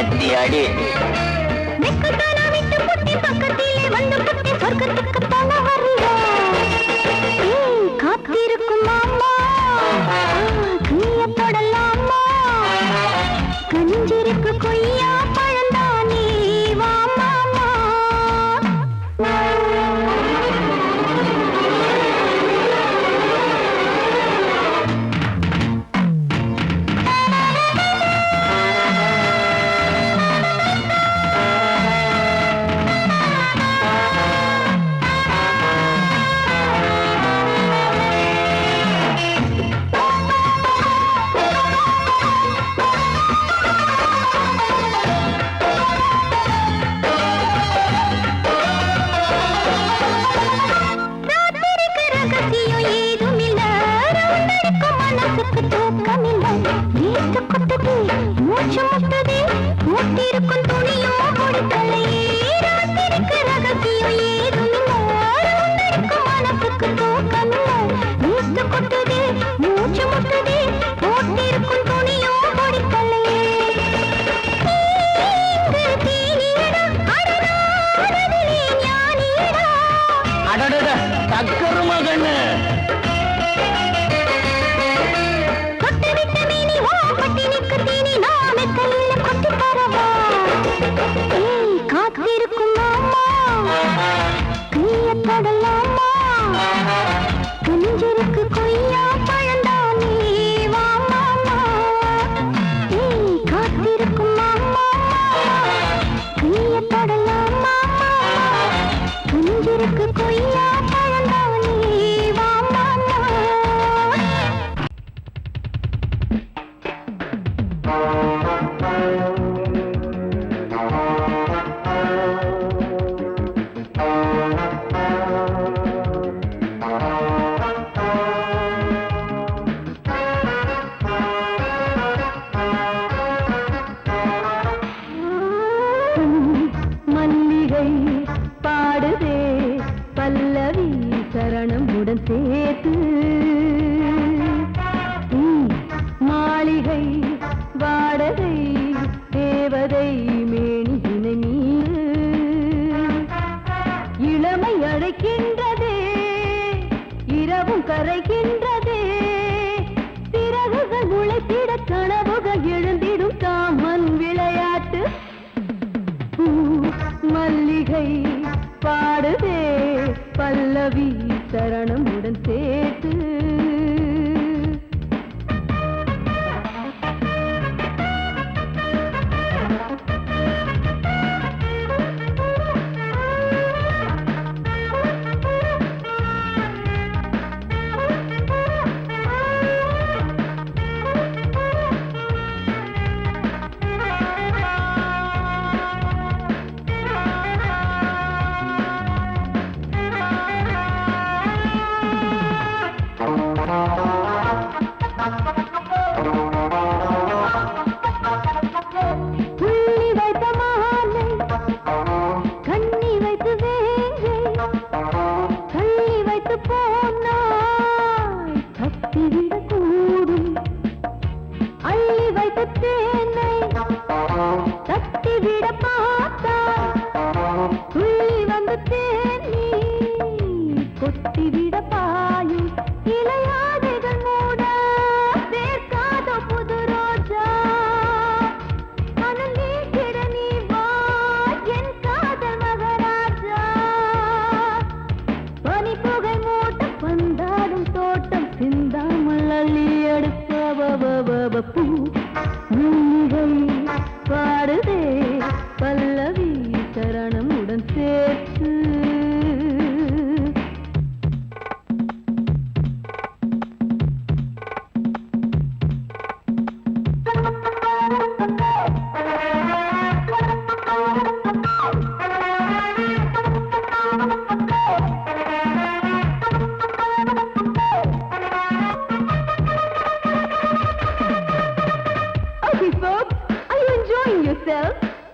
கத்தி அடி. பக்கத்திலே வந்து சொர்க்கத்துக்கு தல வரியா காத்திருக்கும் மாமா கையப்படலாமா கஞ்சிருக்கு கொய்யா பழந்தானே வா மாமா.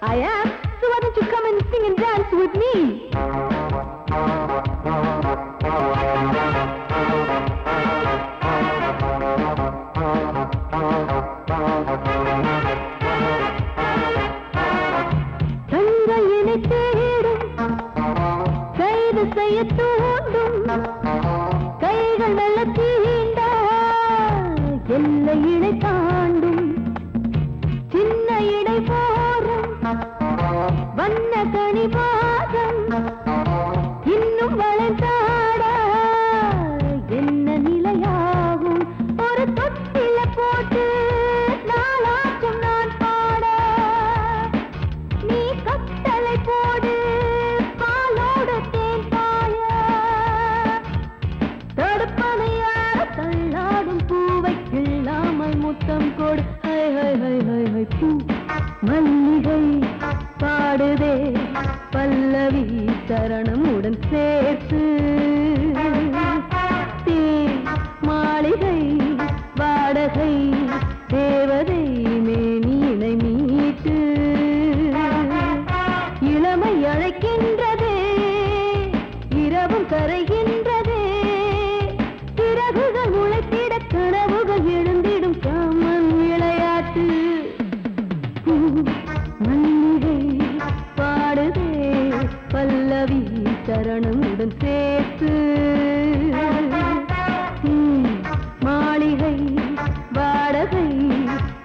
I am. So why don't you come and sing and dance with me? எல்லை இடை தாண்டும் சின்ன இடை போரும் வண்ண கனி பாதம் இன்னும் வளைந்தாட என்ன நிலையாகும் ஒரு தொட்டில போட்டு நாளாச்சும் நான் பாட நீ கட்டளை போடு பாலோடு தேன் பாய தடுப்பதையார தள்ளாடும் பூவை கிள்ளாமல் முத்தம் கொடு high high high high high பூ மல்லிகை பாடுதே பல்லவி சரணம் உடன் சேர்த்து மாளிகை வாடகை தேவதை மேனியினை மீட்டு இளமை அழைக்கின்றதே இரவும் கரைகின்றதே சிறகுகள் உழைத்திட கனவுகள் எழுந்திடும் காமன் விளையாட்டு மல்லிகை பாடுதே பல்லவி சரணம் உடன் சேர்த்து மாளிகை வாடகை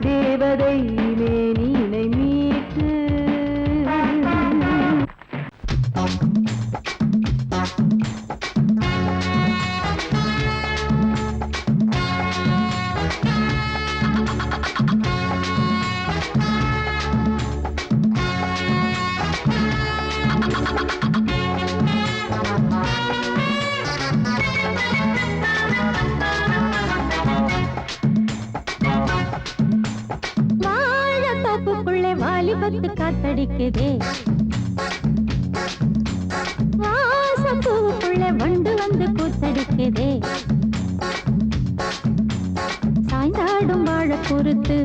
தேவதை மேனியினை மீட்டு வாலிபத்து காத்தடிக்குதே வாசப்பூவுக்குள்ள வண்டு வந்து கூத்தடிக்குதே சாய்ந்தாடும் வாழ பொறுத்து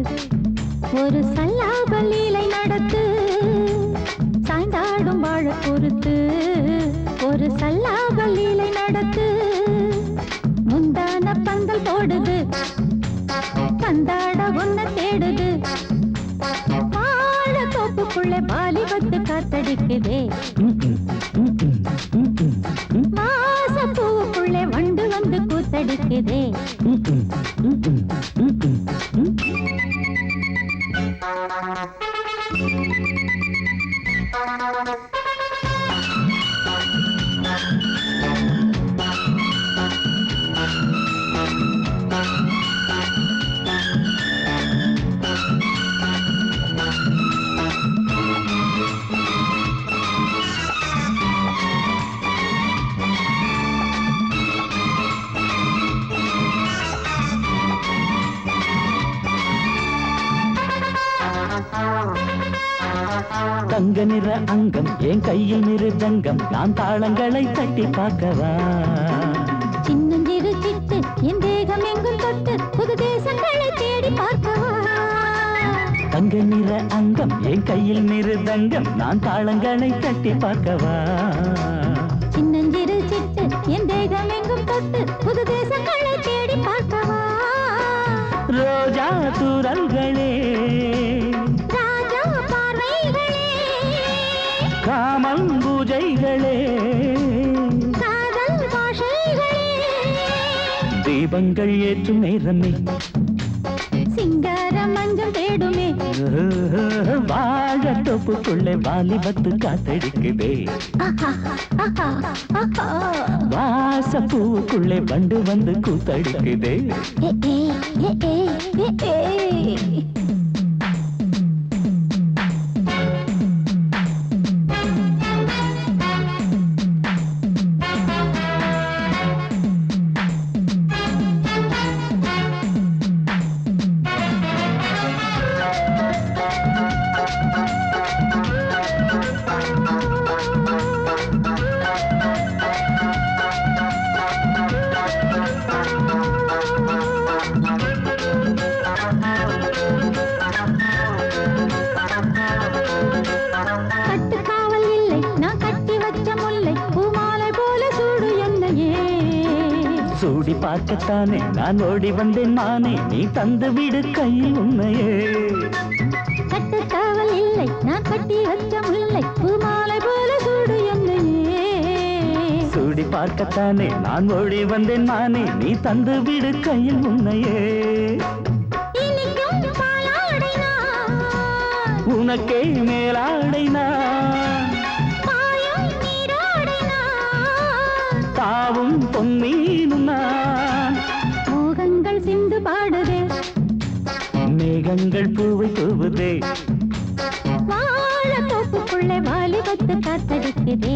ஒரு சல்லாப லீலை நடத்து சாய்ந்தாடும் வாழ பொறுத்து ஒரு சல்லாப லீலை நடத்து முந்தான பந்தல் போடுது பந்தாட ஒன்ன தேடுது தோப்புக்குள்ள வாலிபத்து காத்தடிக்குதே வாசப்பூவுக்குள்ள வண்டு வந்து கூத்தடிக்குதே தங்க நிற அங்கம் என் கையில் மிருதங்கம் நான் தாளங்களை தட்டி பார்க்கவா சின்னஞ்சிறு சிட்டு என் தேகம் எங்கும் தொட்டு புது தேசங்களை தேடி பார்க்கவா தங்க நிற அங்கம் என் கையில் மிருதங்கம் நான் தாளங்களை தட்டி பார்க்கவா சின்னஞ்சிறு சிட்டு என் தேகம் எங்கும் தொட்டு புது தேசங்களை தேடி பார்க்கவா ரோஜா தூரல்களே ராஜா பார்வைகளே காமம் பூஜைகளே காதல் பாஷைகளே தீபங்கள் ஏற்றும் நேரமே சிங்கார மஞ்சள் தேடுமே வாழ தொப்புக்குள்ளே வாலிபத்து காத்தடிக்குதே வாசப்பூவுக்குள்ளே வண்டு வந்து கூத்தடிக்குதே சூடி பார்க்கத்தானே நான் ஓடி வந்தேன் மானே நீ தந்து விடு கையில் உண்மையே கட்டுக்காவல் இல்லை நான் கட்டி வச்ச முல்லை பூமாலை போல சூடு என்னையே சூடி பார்க்கத்தானே நான் ஓடி வந்தேன் மானே நீ தந்து விடு கையில் உண்மையே உனக்கே மேலாடை நான் மாயம் நீராடை நான் தாவும் பொன்னீனும் நான் மோகங்கள் சிந்து பாடுதே மேகங்கள் பூவை தூவுதே வாழ தோப்புக்குள்ளே வாலிபத்து காத்தடிக்குதே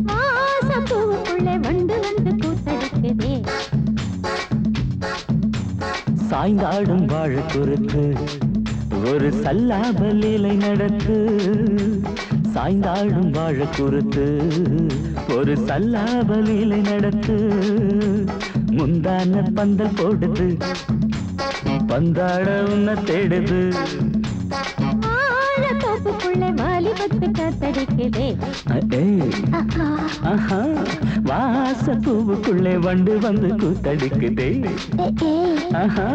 வாசப்பூவுக்குள்ளே வண்டு வந்து கூத்தடிக்குதே சாய்ந்தாடும் வாழ குறுத்து ஒரு சல்லாப லீலை நடத்து சாய்ந்தாடும் வாழ குறுத்து ஒரு சல்லாப லீலை நடத்து முந்தான பந்தல் போடுது பந்தாட உன்னை தேடுது வாழ தோப்புக்குள்ளே வாலிபத்து காத்தடிக்குதே ஆஹா வாச பூவுக்குள்ளே வண்டு வந்து கூத்தடிக்குதே ஆஹா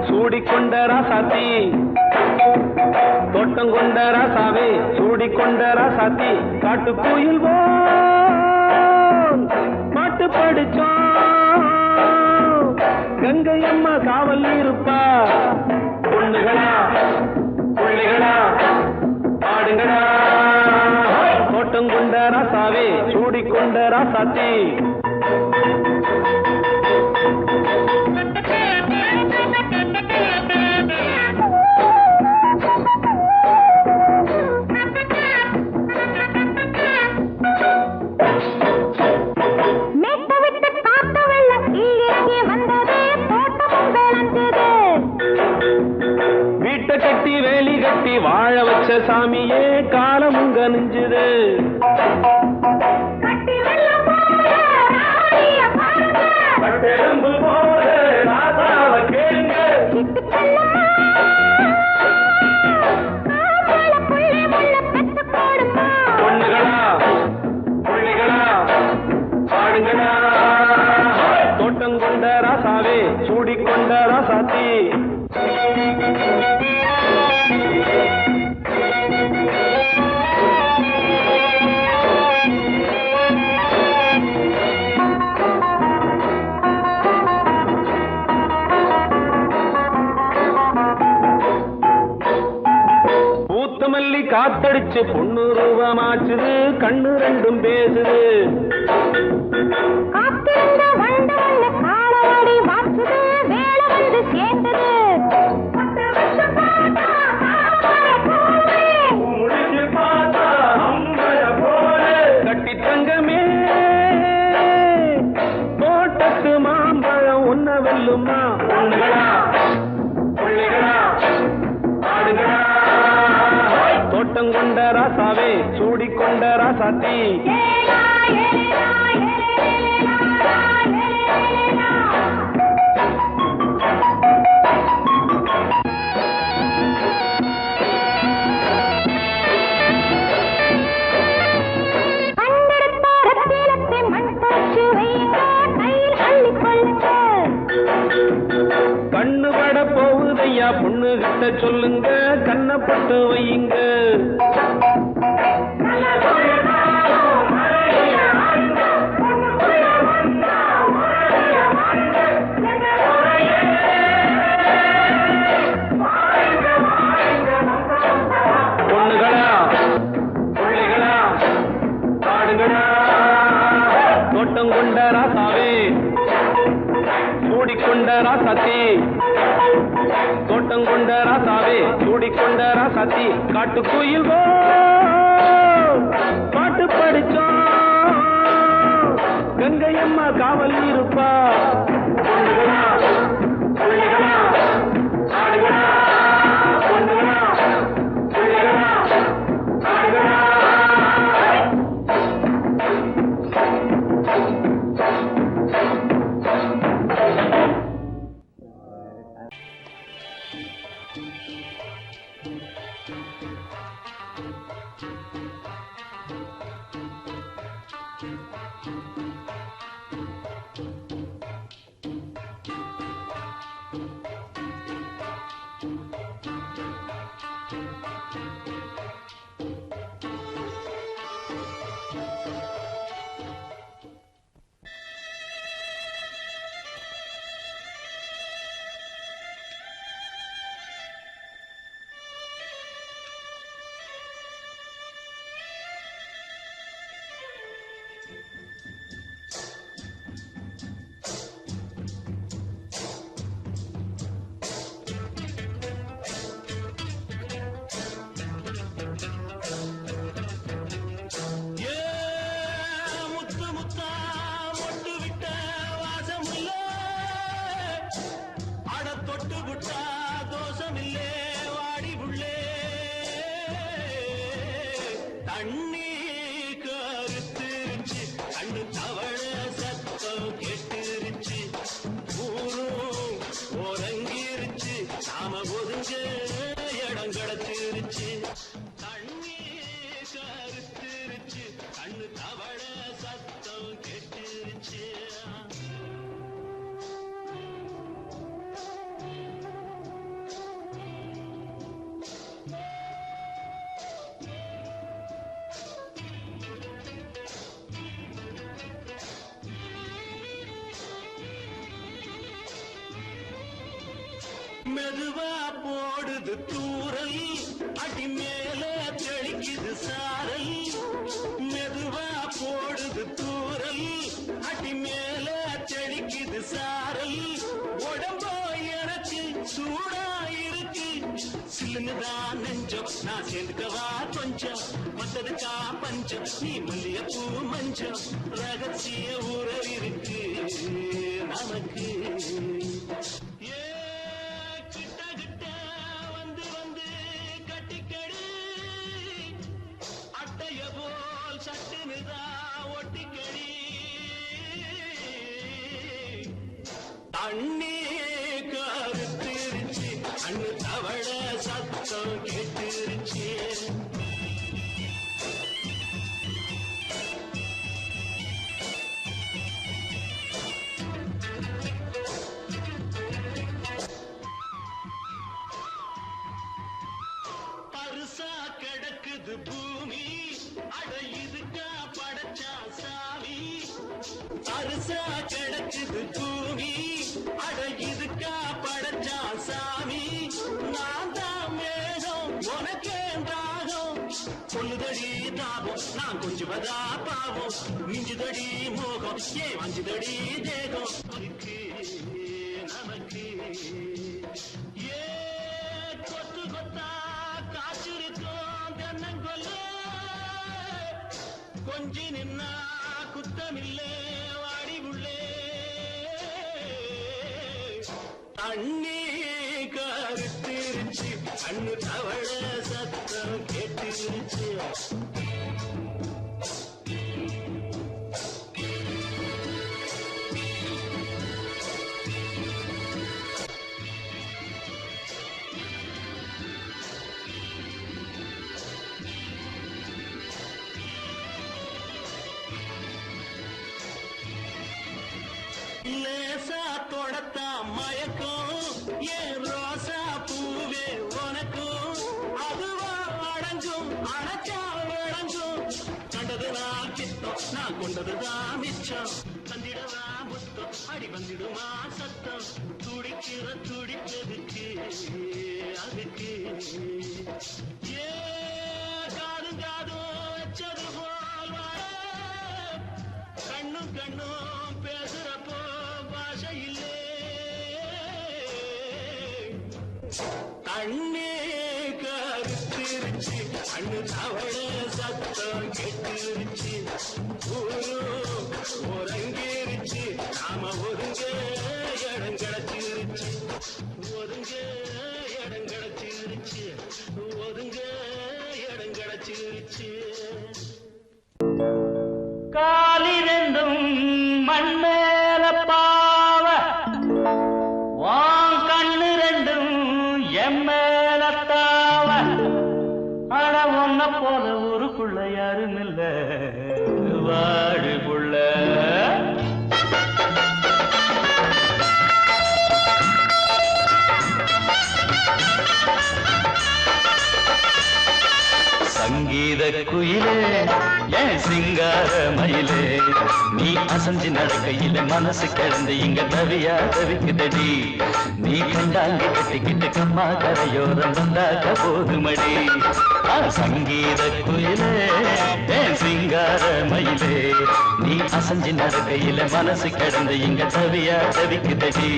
சூடிக்கொண்ட ராசாத்தி தோட்டம் கொண்ட ராசாவே சூடிக்கொண்ட ராசாத்தி காட்டு கோயில் பாட்டு படிச்சோம் கங்கை அம்மா காவல் இருப்பா பொண்ணுகளா பிள்ளைகளா பாடுங்களா தோட்டம் கொண்ட ராசாவே சூடிக்கொண்ட ராசாத்தி வாழ வச்ச சாமியே காலமுங்க நெஞ்சுது பொண்ணுகளா பிள்ளைகளா பாடுங்களா தோட்டம் கொண்ட ராசாவே சூடிக்கொண்ட ராசாத்தி காத்தடிச்சு பொண்ணு ரூபமாச்சுது கண்ணு ரெண்டும் பேசுது கட்டி தங்கமே தோட்டத்து மாம்பழம் உன்ன வெல்லுமா பொண்ணுகளா பிள்ளைகளா ஆடுகளா தோட்டம் கொண்ட ராசாவே சூடிக்கொண்ட ராசாத்தி கண்ணு பட போகுதையா பொண்ணு கிட்ட சொல்லுங்க கண்ணப்பட்டு வையுங்க பொண்ணுகளா பிள்ளைகளா பாடுங்களா தோட்டம் கொண்ட ராசாவே சூடிக்கொண்ட ராசாத்தி தோட்டம் கொண்ட ராசாவே சூடிக்கொண்ட ராசாத்தி காட்டு கோயில் பாட்டு படிச்சோம் கங்கை அம்மா காவல் இருப்பா பொண்ணுகளா பிள்ளைகளா ஆடுகளா பொண்ணுகளா ஒருங்க இடம் கிடைச்சிருச்சு தண்ணி கருத்துருச்சு கண்ணு தவள சத்தம் கெட்டுருச்சு மெதுவா போடுது தூரல் அடி மேல தெளிக்குது சாரல் மெதுவா போடுது தூரல் அடி மேல தெளிக்குது சாரல் உடம்போ எனக்கு சூடா இருக்கு சில்லுன்னுதான் நெஞ்சம் நான் சேர்ந்துக்கவா கொஞ்சம் வந்ததுக்கா பஞ்சம் நீ மல்லிகைப்பூ மஞ்சம் ரகசிய உறவு இருக்கு நமக்கு அண்ணே கருத்திருச்சு அண்ணு தவள சத்தம் கேட்டுருச்சு பரிசா கிடக்குது பூமி அட இதுக்கா படைச்சா சாமி பரிசா கிடக்குது பூமி அட இதுக்கா படைச்சா சாமி நான் தான் மேகம் உனக்கே தாகம் சொல்லுதடி தாபம் நான் கொஞ்சுவதா பாவம் மிஞ்சுதடி மோகம் ஏன் வஞ்சுதடி தேகம் இருக்கு நமக்கு ஏ கொத்து கொத்தா காற்றிருக்கும் தென்னங்கொல்ல கொஞ்சி நின்னா குத்தமில்லே வாடி உள்ளே அண்ணே கருத்திருச்சு அண்ணு தவள சத்தம் கேட்டுருச்சு லேசா தொடத்தா மயக்கம் ஏன் ரோசா பூவே உனக்கும் அதுவா அடங்கும் அடைச்சா விளங்கும் கண்டதுதான் கித்தம் நான் கொண்டதுதான் மிச்சம் தந்திடவா முத்தம் அடி வந்திடுமா சத்தம் துடிக்கிற துடிப்பதுக்கு அதுக்கு ஏ காதும் காதும் வச்சது போல் கண்ணும் கண்ணும் பேசுறப்போ பாஷை இல்லே கண்ணே கருத்திருச்சு அண்ணு தவள சத்தம் கெட்டுருச்சு ஊரு ஒருங்கிருச்சு நாம ஒருங்க இடம் கிடைச்சிருச்சு ஒருங்க இடம் கிடைச்சிருச்சு ஒருங்க இடம் கிடைச்சிருச்சு காலிரண்டும் மண்மேல பாவ வான் கண்ணு ரெண்டும் எம்மேல தாவ ஆனா ஒன்ன போல ஊருக்குள்ள யாரும் இல்ல வாழுக்குள்ள சங்கீத குயிலே ஏன் சிங்கார மயிலே நீ அசஞ்சு நடக்கையில மனசு கிடந்து இங்க தவியா தவிக்குதடி நீ கண்டாங்கி கட்டிக்கிட்டு கம்மா கரையோரம் வந்தாக்க போதுமடி சங்கீத குயிலே ஏன் சிங்கார மயிலே நீ அசஞ்சு நடக்கையில மனசு கிடந்து இங்க தவியா தவிக்குதடி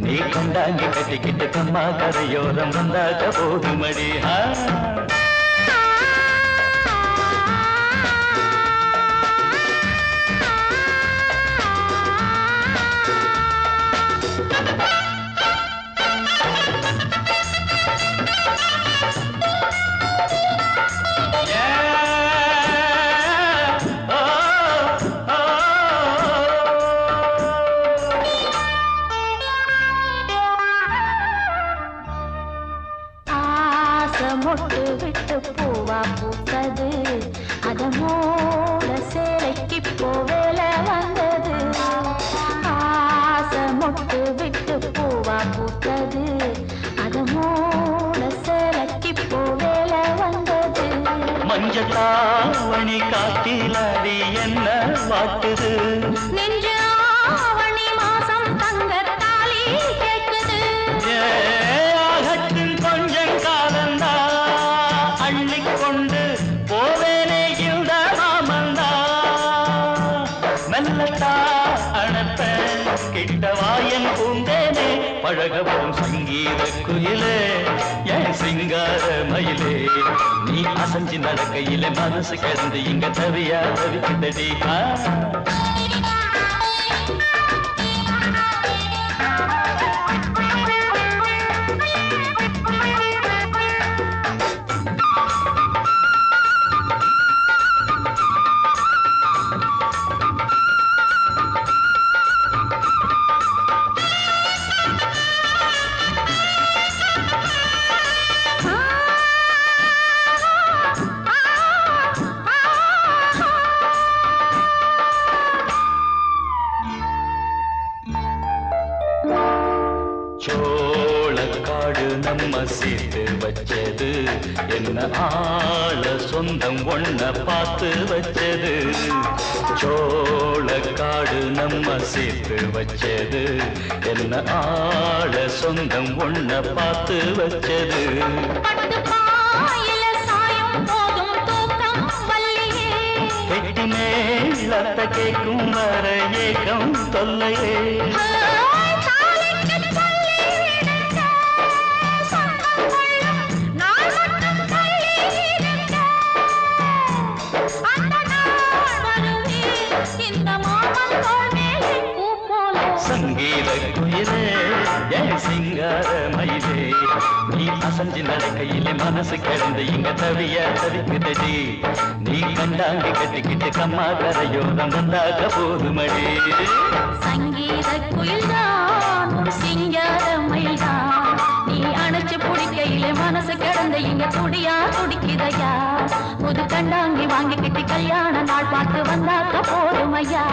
நீ கண்டாங்கி கட்டிக்கிட்டு கம்மா கரையோரம் வந்தாக்க போதுமடி மொட்டு விட்டு பூவா பூத்தது அத மூட சேலைக்கு போவேல வந்தது ஆசை மொட்டு விட்டு பூவா பூத்தது அத மூட சேலைக்கு போவேல வந்தது மஞ்சத்தாவணி காட்டிலாடி என்ன வாட்டுது நெஞ்சு ஆவணி மாசம் தங்க தாலி கேட்குது ஆகட்டும் கொஞ்சம் காலந்தா அள்ளிக்கொண்டு போவேனே இந்த மாமந்தா மெல்லத்தா அணப்ப கிட்டவாயன் பூந்தேனே பழகவும் சங்கீத குயிலே என் சிங்கார மயிலே நீ அசஞ்சி நடக்கையில மனசு கிடந்து இங்க தவியா தவிக்குதடி சோளக்காடு நம்ம சேர்த்து வச்சது என்ன ஆள சொந்தம் ஒன்ன பார்த்து வச்சது சோளக்காடு நம்ம சேர்த்து வச்சது என்ன ஆள சொந்தம் ஒன்ன பார்த்து வச்சது கெட்டி மேலத்த கேட்கும் வர ஏகம் தொல்லையே சங்கீத குயிலே என் சிங்கார மயிலே நீ அசஞ்சி நடக்கையிலே மனசு கிடந்து இங்க தவிய தவிக்குதடி நீ கண்டாங்கி கட்டிக்கிட்டு கம்மா கரையோரம் வந்தாக போதுமடி சங்கீத குயில்தான் சிங்கார மயில்தான் நீ அணைச்சு பிடிக்கையிலே மனசு கிடந்து இங்க துடியா துடிக்குதையா புது கண்டாங்கி வாங்கிக்கிட்டு கல்யாண நாள் பார்த்து வந்தாக்க போதுமையா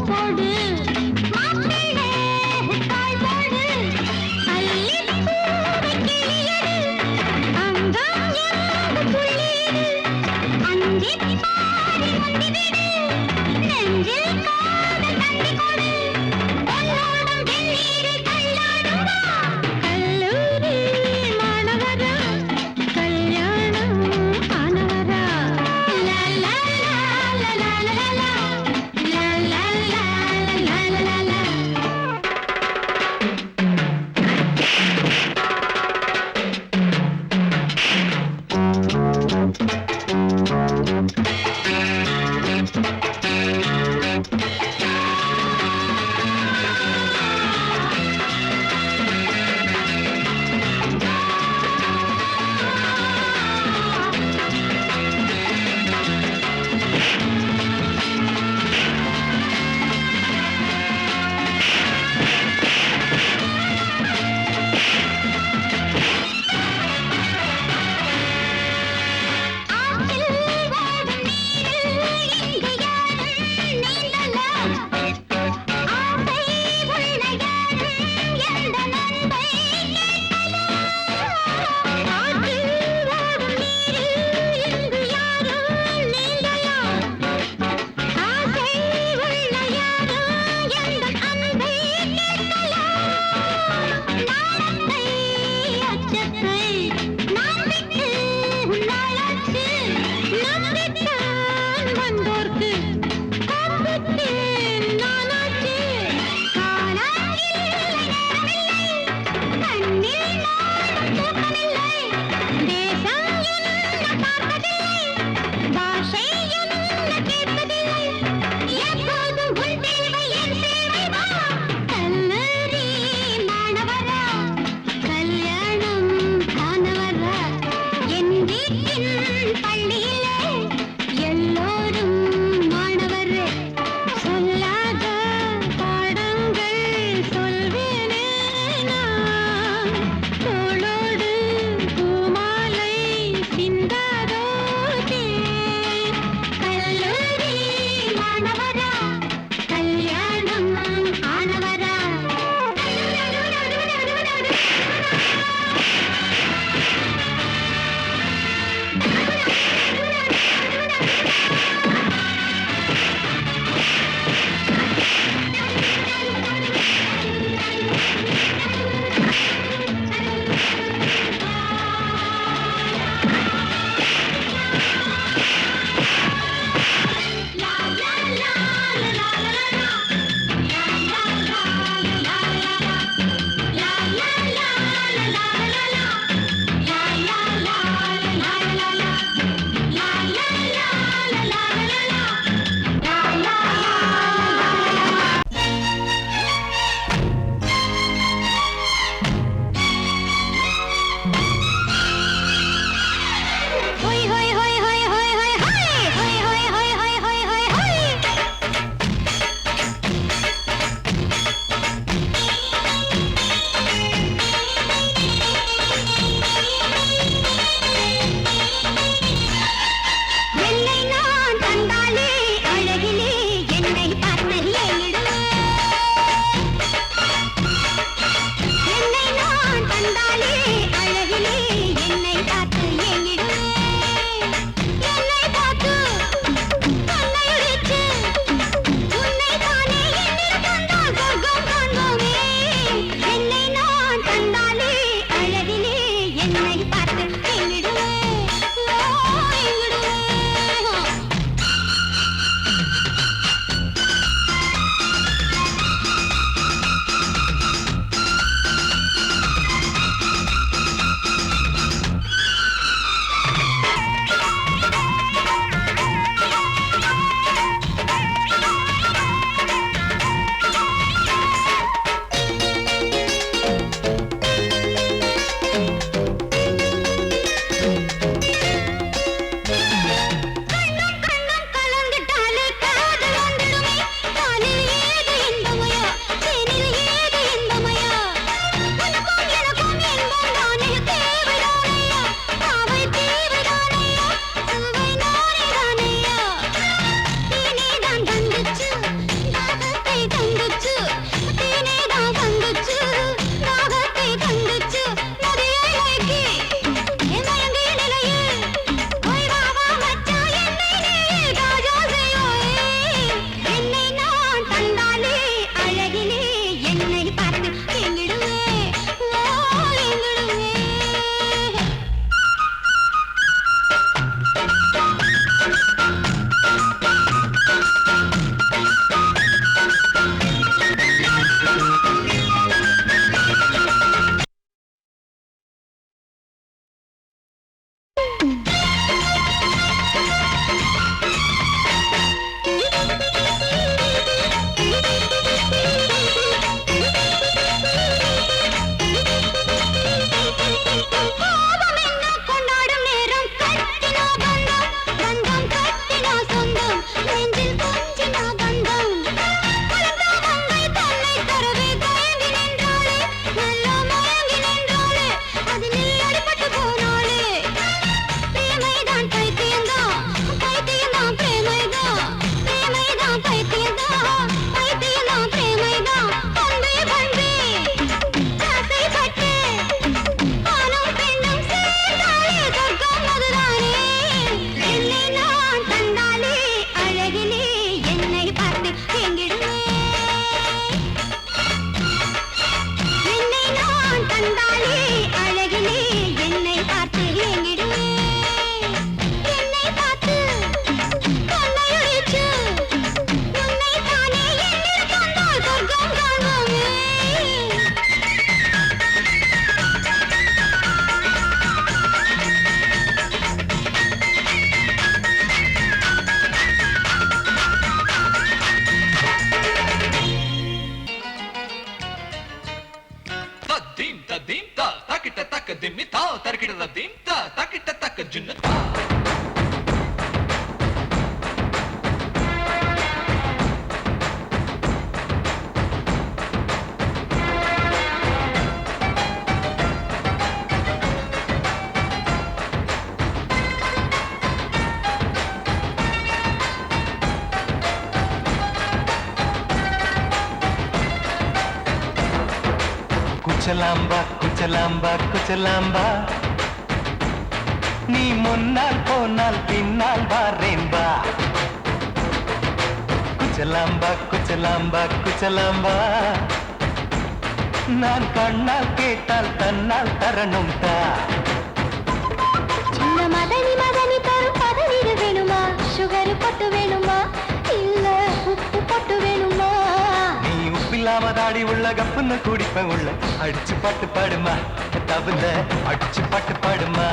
போடு மாப்பிள்ளை கால் போடு அல்லிப்பூவை கிளியடு அங்கம் எங்கும் துள்ளியடு அந்திப் பாடி முந்திவிடு நெஞ்சில் காதல் தந்தி கொடு பொன்னோடும் வெந்நீரில் தள்ளாடும் வா கல்லூரி மாணவரா கல்யாணம் ஆனவரா லா லா லா லா லா லா லா லா லா லா தக்கிட்ட தீம் தக்கிட்ட தக்க ஜின்னு குச்சலாம்பா குச்சலாம்பா குச்சலாம்பா நீ முன்னால் போனால் பின்னால் வாரேன்பா குச்சலாம்பா குச்சலாம்பா குச்சலாம்பா நான் கண்ணால் கேட்டால் தன்னால் தரணும் தா சின்ன மதனி மதனி தரும் பதனிடு வேணுமா சுகர் பொட்டு வேணுமா இல்ல உப்பு பொட்டு வேணுமா நீ உப்பில்லாம தாடி உள்ள கப்புன்னு குடிப்ப உள்ள அடிச்சு பாட்டு பாடுமா தவிர அடிச்சு பாட்டு பாடுமா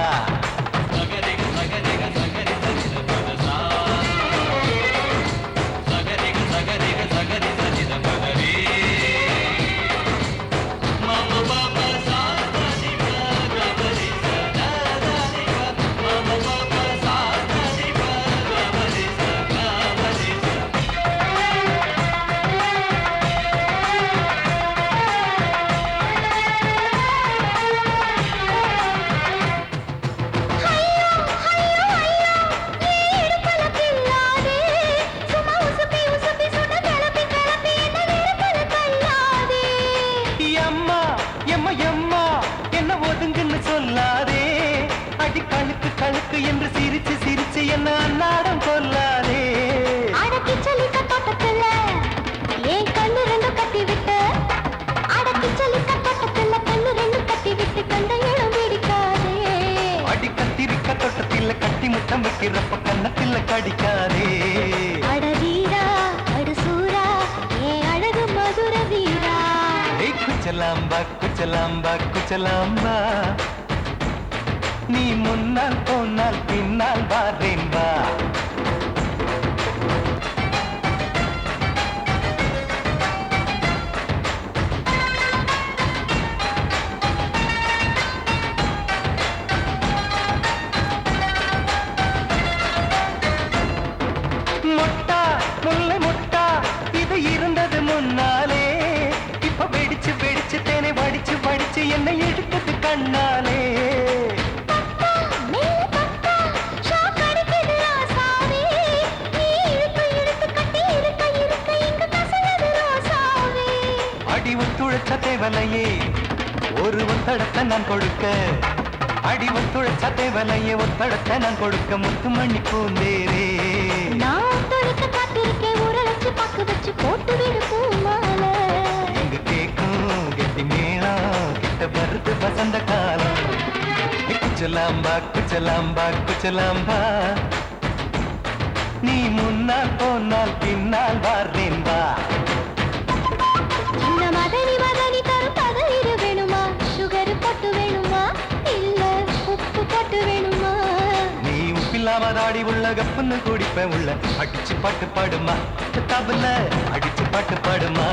கழுக்கு என்று சிரிச்சு சிரிச்சு என்ன அன்னாடம் கொல்லாதே அடக்கி சலிக்க தோட்டத்துல ஏன் கண்ணு ரெண்டு கட்டி விட்டு அடக்கி சலிக்க தோட்டத்துல கண்ணு ரெண்டு கட்டி விட்டு கண்ட இடம் பிடிக்காதே அடி கத்திரிக்க தோட்டத்தில் கட்டி முத்தம் வைக்கிறப்ப கண்ணத்தில் கடிக்காதே அட வீரா அடு சூரா ஏன் அழகு மதுர வீரா குச்சலாம்பா குச்சலாம்பா குச்சலாம்பா நீ முன்னால் போனால் பின்னால் வாரேன்பா முட்டா முல்லை முட்டா இது இருந்தது முன்னாலே இப்ப வெடிச்சு வெடிச்சு தேனை வடிச்சு வடிச்சு என்னை எடுத்தது கண்ணாலே தேவலையே ஒரு ஒத்தடத்தை நான் கொடுக்க அடி ஒத்துழைச்ச தேவலையே ஒத்தடத்தை நான் கொடுக்க முத்துமணி பூந்தேரே நான் தொடுக்க காத்திருக்கேன் உரளைச்சு பக்கு வச்சு போட்டு விடு பூமாலை எங்க கேக்கும் கெட்டி மேளம் கிட்ட வருது வசந்த காலம் குச்சலாம்பா குச்சலாம்பா குச்சலாம்பா நீ முன்னால் போனால் பின்னால் வாரேன்பா சின்ன மதனி மதனி தரும் பதனிடு வேணுமா சுகர் பொட்டு வேணுமா இல்ல உப்பு பொட்டு வேணுமா நீ உப்பில்லாம தாடி உள்ள கப்புன்னு குடிப்ப உள்ள அடிச்சு பாட்டு பாடுமா தபல அடிச்சு பாட்டு பாடுமா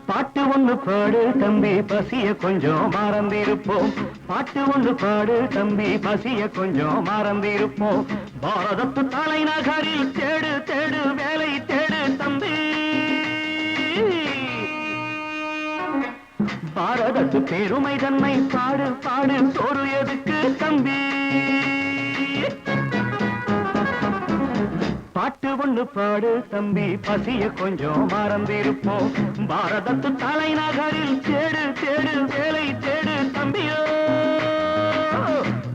பாட்டு ஒண்ணு பாடு தம்பி பசிய கொஞ்சம் மறந்திருப்போம் பாட்டு ஒண்ணு பாடு தம்பி பசிய கொஞ்சம் மறந்திருப்போம் பாரதத்து தலைநகரில் தேடு தேடு வேலை தேடு தம்பி பாரதத்து பெருமை தன்னை பாடு பாடு சோறு எதுக்கு தம்பி பாட்டு ஒண்ணு பாடு தம்பி பசிய கொஞ்சம் மறந்திருப்போம் பாரதத்து தலைநகரில் தேடு தேடு வேலை தேடு தம்பியோ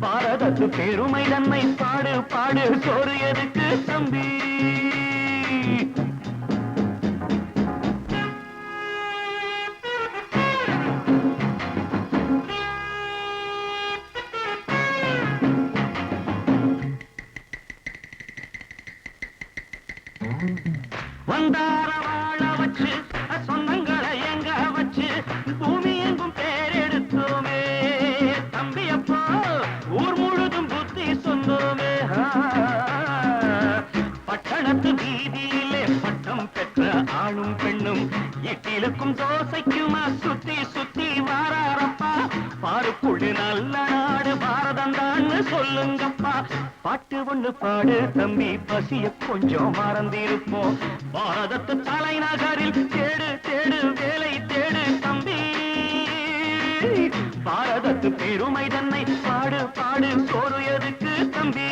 பாரதத்து பெருமை தன்னை பாடு பாடு சோறு எதுக்கு தம்பி வந்தார வாழ வச்சு சொந்தங்களை எங்க வச்சு பூமி எங்கும் பேரெடுத்தோமே தம்பி அப்போ ஊர் முழுதும் புத்தி சொன்னோமே பட்டணத்து வீதியிலே பட்டம் பெற்ற ஆணும் பெண்ணும் இட்டிலுக்கும் தோசைக்குமா சுத்தி சுத்தி வாராரப்பா பாருக்குள்ளு நல்ல நாடு பாரதம் தான் சொல்லுங்கப்பா பாட்டு ஒண்ணு பாடு தம்பி பசிய கொஞ்சம் மறந்திருப்போம் பாரதத்து தலைநகரில் தேடு தேடு வேலை தேடு தம்பி பாரதத்து பெருமை தன்னை பாடு பாடு சோறு எதுக்கு தம்பி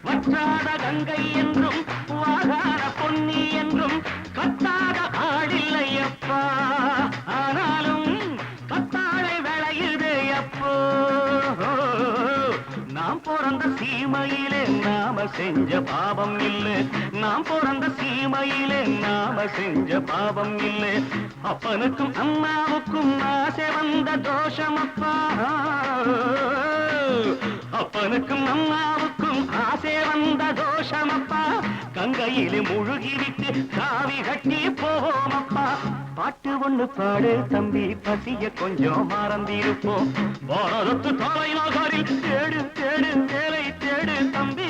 வற்றாத கங்கை என்றும் வாகார பொன்னி என்றும் கத்தாத ஆடில்லையப்பா ஆனாலும் கத்தாழை விளையுதே அப்போ நாம் பிறந்த சீமையிலே நாம செஞ்ச பாவம் இல்லை நாம் பிறந்த சீமையிலே நாம செஞ்ச பாவம் இல்லை அப்பனுக்கும் அம்மாவுக்கும் ஆசை வந்த தோஷமப்பா அப்பனுக்கும் அம்மாவுக்கும் ஆசை வந்த தோஷமப்பா கங்கையிலே முழுகிவிட்டு காவி கட்டி போவோமப்பா பாட்டு ஒண்ணு பாடு தம்பி பசிய கொஞ்சம் மறந்திருப்போம் பாரதத்து தலைநகரில் தேடு தேடு வேலை தேடு தம்பி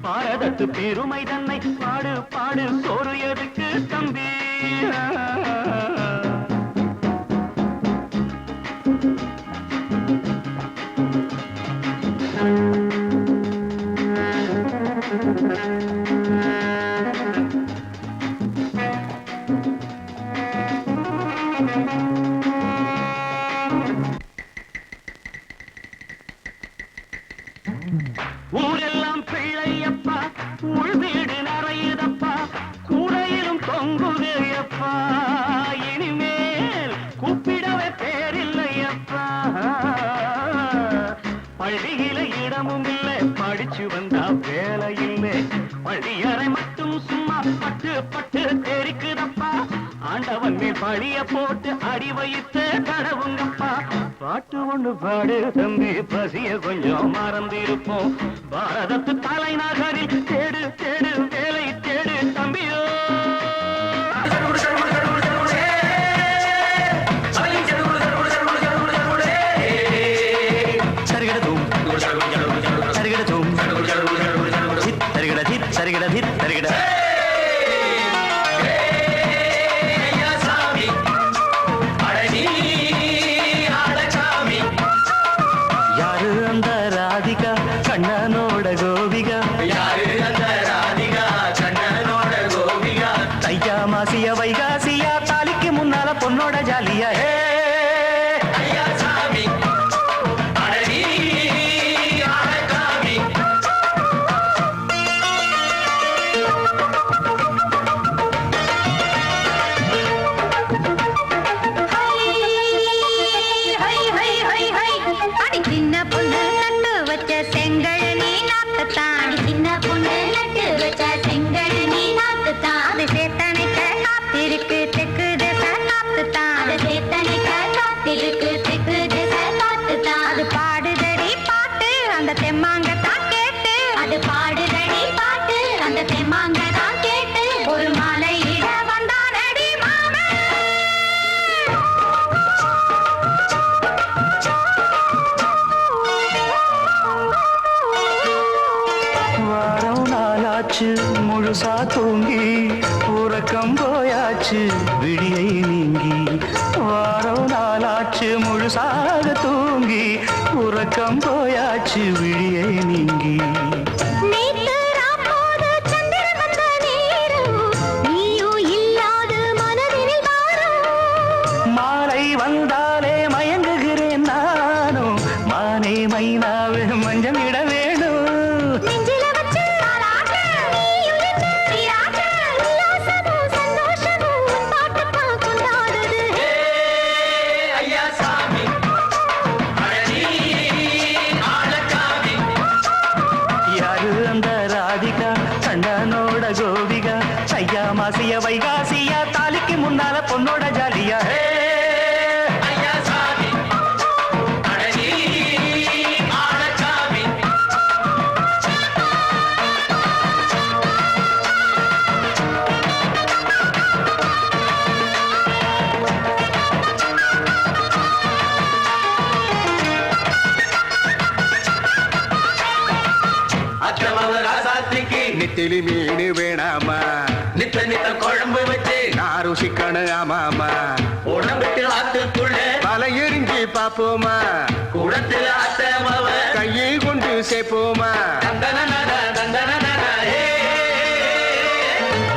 பாரதத்து பெருமை தன்னை பாடு பாடு சோறு எதுக்கு தம்பி ஊரெல்லாம் பிள்ளையப்பா உள் வீடு நிறையுதப்பா கூரையிலும் தொங்குதையப்பா இனிமேல் கூப்பிடவே பேரில்லையப்பா பள்ளியில இடமும் இல்லை படிச்சு வந்தா வேலை இல்லை பள்ளியறை மட்டும் சும்மா பட்டு பட்டு தெரிக்குதப்பா ஆண்டவன் மேல் பழிய போட்டு அடி வைத்து கடவுங்கப்பா பாட்டு ஒண்ணு பாடு தம்பி பசிய கொஞ்சம் மறந்திருப்போம் பாரதத்து தலைநகரில் தேடு தேடு வேலை தேடு தம்பியோ யாரு அந்த ராதிகா கண்ணனோட கோபிகா தையா மாசிய வைகாசியா தாலிக்கு முன்னால பொண்ணோட ஜாலியா முழுசா தூங்கி உறக்கம் போயாச்சு விடியை நீங்கி வாரம் நாளாச்சு முழுசாக தூங்கி உறக்கம் போயாச்சு விடியை நீங்கி நேத்து ராப்போது சந்திரன் வந்த மைனாவே மஞ்சள் இட வேணும். நெஞ்சில வச்சு நீயும் என்ன நீராட்டு. உல்லாசமும் சந்தோஷமும் உன் பாட்டுத்தான் கொண்டாடுது. ஐயா சாமி அழகி ஆளச்சாமி யாரு அந்த ராதிகா கண்டனோட கோபிகா ஐயா மாசிய வைகாசியா தாலிக்கு முன்னால பொண்ணோட ஜாலியா. ஐயா சாமி அழகி ஆளச்சாமி அச்சமவ ராசாத்திக்கு நெத்திலி மீன் வேணாமா, நித்த நித்த குழம்பு வச்சு நான் ருசிக்கணும் ஆமாமா. உடம்புக்கு ஆத்துக்குள்ள பல எரிஞ்சு பாப்போமா, குடத்துல அத்தமவ கையை கொண்டு சேர்ப்போமா. தந்தனனன தந்தனனன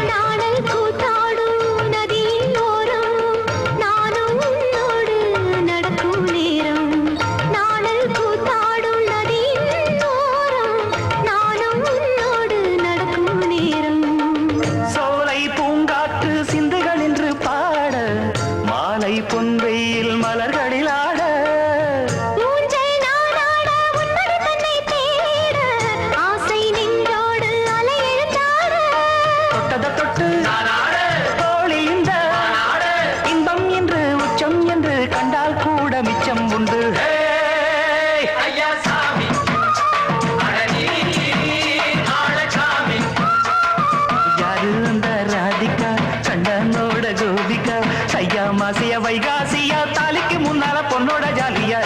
நாணல் கூத்தாடும் நதியின் ஓரம் நானும் உன்னோடு நடக்கும் நேரம். நாணல் கூத்தாடும் நதியின் ஓரம் நானும் உன்னோடு நடக்கும் நேரம். சோலை பூங்காற்று சிந்துகள் என்று பாட மாலை பொன்வெயில் மலர்களில் ஆட ஊஞ்சல் நானாட உன்னடி தன்னை தேட ஆசை நின்றோடு அலை எழுந்தாட. தொட்டத தொட்டு தோழி இந்த இன்பம் என்று உச்சம் என்று கண்டால் கூட மிச்சம் உண்டு. ஐயா சாமி அழகி ஆளச்சாமி யாரு அந்த ராதிகா கண்டனோட கோபிகா ஐயா மாசிய வைகாசியா தாலிக்கு முன்னால பொண்ணோட ஜாலியா.